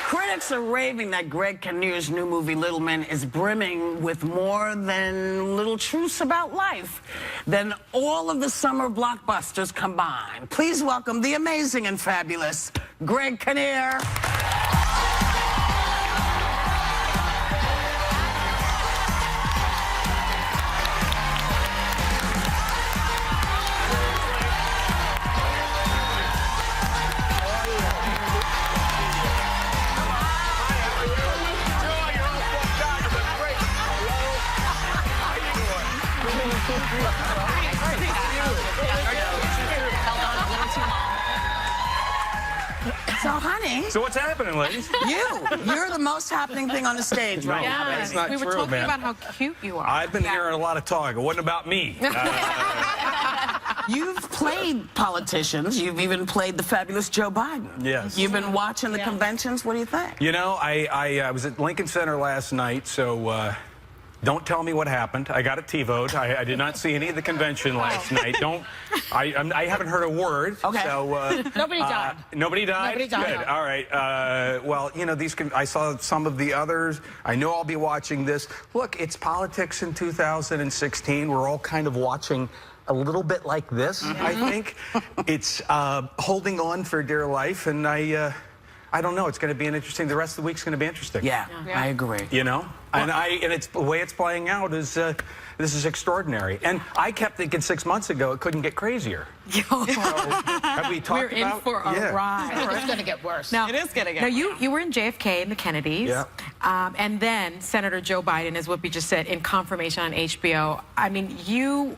Critics are raving that Greg Kinnear's new movie, Little Men, is brimming with more than little truths about life than all of the summer blockbusters combined. Please welcome the amazing and fabulous Greg Kinnear. So, honey. So what's happening, ladies? You're the most happening thing on the stage right now. That's not we were true, talking man. about how cute you are. I've been hearing a lot of talk. It wasn't about me. You've played politicians. You've even played the fabulous Joe Biden. Yes. You've been watching the conventions. What do you think? You know, I was at Lincoln Center last night, so don't tell me what happened. I got a TiVo'd. I did not see any of the convention last night. I haven't heard a word. Okay. So Nobody died. Nobody died? Nobody died. Good. All right. Well, you know, I saw some of the others. I know I'll be watching this. Look, it's politics in 2016. We're all kind of watching a little bit like this, I think. It's holding on for dear life, and I don't know. It's going to be an interesting. The rest of the week's going to be interesting. Yeah, I agree. You know, and it's the way it's playing out is this is extraordinary. And I kept thinking 6 months ago it couldn't get crazier. So, have we talked We're in about? for a ride. It's going to get worse. Now, It is going to get now worse. you were in JFK and the Kennedys. Yeah. And then Senator Joe Biden, as Whoopi just said, in Confirmation on HBO. I mean,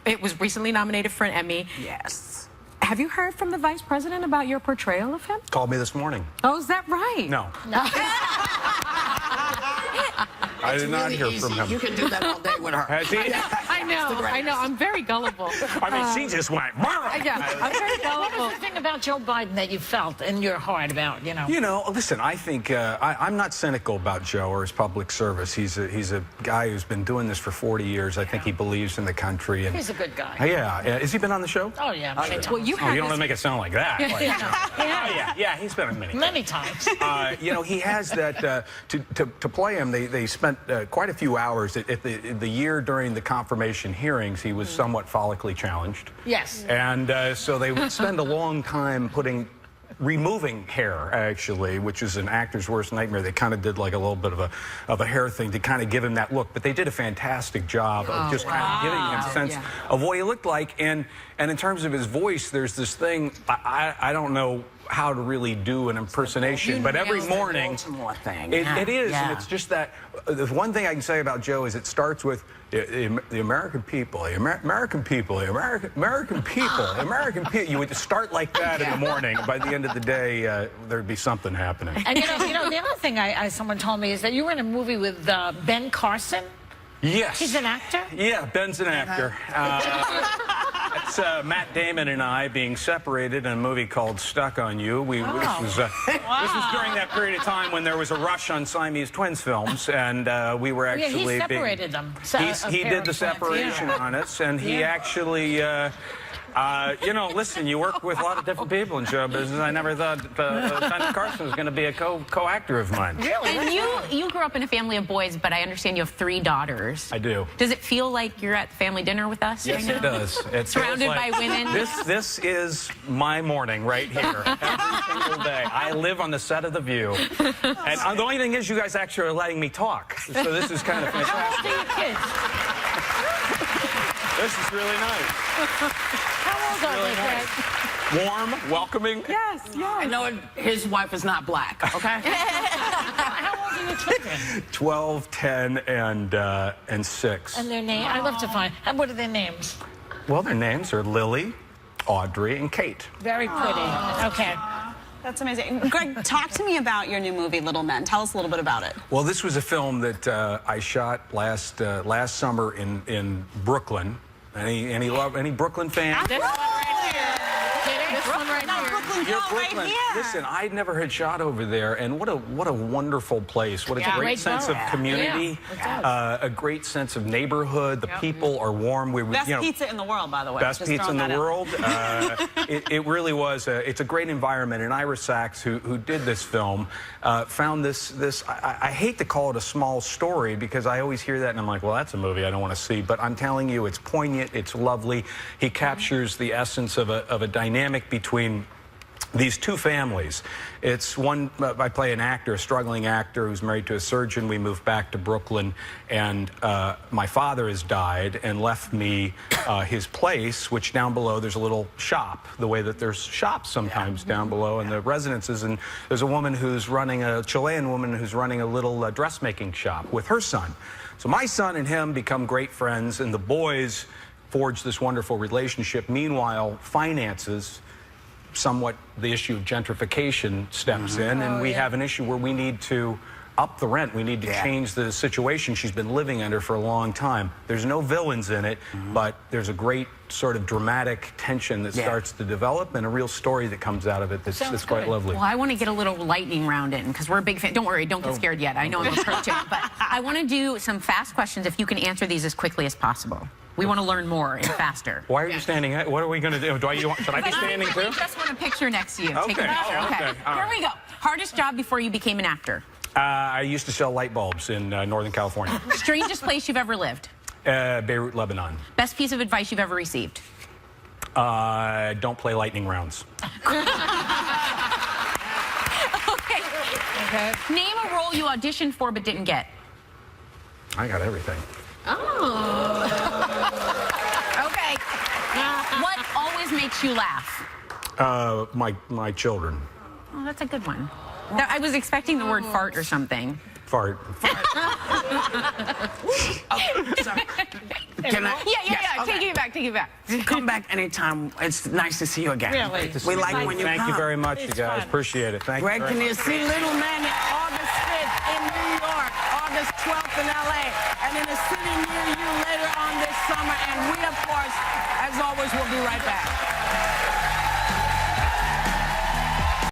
it was recently nominated for an Emmy. Yes. Have you heard from the Vice President about your portrayal of him? Called me this morning. Oh, is that right? No. I did not hear from him. You can do that all day with her. Has he? I know. I'm very gullible. I mean, she just went. Yeah, I'm very gullible. What's the thing about Joe Biden that you felt in your heart about, you know? You know, listen, I think I'm not cynical about Joe or his public service. He's a guy who's been doing this for 40 years. I think he believes in the country. And He's a good guy. yeah. Has he been on the show? Oh, yeah. Many times. Well, you Oh, had you don't want to make it sound like that. Yeah. Yeah, he's been on many. Many times. You know, he has that to play him. They spent quite a few hours at the year during the confirmation hearings. He was somewhat follically challenged. Yes. And so they would spend a long time removing hair, actually, which is an actor's worst nightmare. They kind of did like a little bit of a hair thing to kind of give him that look, but they did a fantastic job of just kind of giving him a sense of what he looked like. And in terms of his voice, there's this thing, I don't know how to really do an impersonation, but every morning it is, and it's just that the one thing I can say about Joe is it starts with the American people, the American people, the American people, the American people. You would start like that in the morning. By the end of the day, there'd be something happening. And you know, the other thing someone told me is that you were in a movie with Ben Carson. Yes. He's an actor? Yeah, Ben's an actor. It's Matt Damon and I being separated in a movie called Stuck on You. This was during that period of time when there was a rush on Siamese Twins films, and we were actually he separated them. He did the separation on us, and he actually. You know, listen, you work with a lot of different people in show business. I never thought Ben Carson was going to be a co-actor of mine. Really? And you grew up in a family of boys, but I understand you have 3 daughters. I do. Does it feel like you're at the family dinner with us Yes, right now? it does. It Surrounded feels like by women? This is my morning right here, every single day. I live on the set of The View. And the only thing is you guys actually are letting me talk. So this is kind of fantastic. How old are your kids? This is really nice. How old are they, Greg? Warm, welcoming. Yes. I know his wife is not black, okay? How old are your children? 12, 10, and 6. And their name? I love to find. And what are their names? Well, their names are Lily, Audrey, and Kate. Very pretty. Okay. That's amazing. Greg, talk to me about your new movie, Little Men. Tell us a little bit about it. Well, this was a film that I shot last summer in Brooklyn. Any Brooklyn fans? This one right here. This one right here. Brooklyn You're girl right Brooklyn. here. Listen, I'd never had shot over there, and what a wonderful place. What a Yeah, great great sense of borough. community, a great sense of neighborhood. The people are warm. Best pizza in the world, by the way. Best Just pizza in throwing the that out. world. It really was. It's a great environment. And Ira Sachs, who did this film, found this. I hate to call it a small story because I always hear that and I'm like, well, that's a movie I don't want to see. But I'm telling you, it's poignant. It's lovely. He captures the essence of a dynamic between these two families. It's one, I play an actor, a struggling actor who's married to a surgeon. We moved back to Brooklyn, and my father has died and left me his place, which down below there's a little shop, the way that there's shops sometimes down below in the residences. And there's a woman who's running, a Chilean woman who's running a little dressmaking shop with her son. So my son and him become great friends, and the boys forge this wonderful relationship. Meanwhile, finances, somewhat the issue of gentrification steps in, and we have an issue where we need to up the rent. We need to change the situation she's been living under for a long time. There's no villains in it, but there's a great sort of dramatic tension that starts to develop and a real story that comes out of it that's quite lovely. Well, I want to get a little lightning round in because we're a big fan. Don't worry, don't get scared yet. I know I'm approaching, but I want to do some fast questions if you can answer these as quickly as possible. We want to learn more and faster. Why are you standing? What are we going to do? Should I be standing too? I just want a picture next to you. Okay. Take a picture. Okay. All Here right. we go. Hardest job before you became an actor? I used to sell light bulbs in Northern California. Strangest place you've ever lived? Beirut, Lebanon. Best piece of advice you've ever received? Don't play lightning rounds. Okay. Name a role you auditioned for but didn't get. I got everything. Okay. What always makes you laugh? My children. Oh, that's a good one. No, I was expecting the word fart or something. Fart. Sorry. Can I? Yeah. Okay. Take it back. Take it back. Come back anytime. It's nice to see you again. Really? We like when you Thank come. you very much, you It's guys. fun. Appreciate it. Thank Greg you. Very much. Kinnear, see Little Men August 5th in New York, August 12th in LA, and in a city near you later on this summer. And we, of course, as always, will be right back.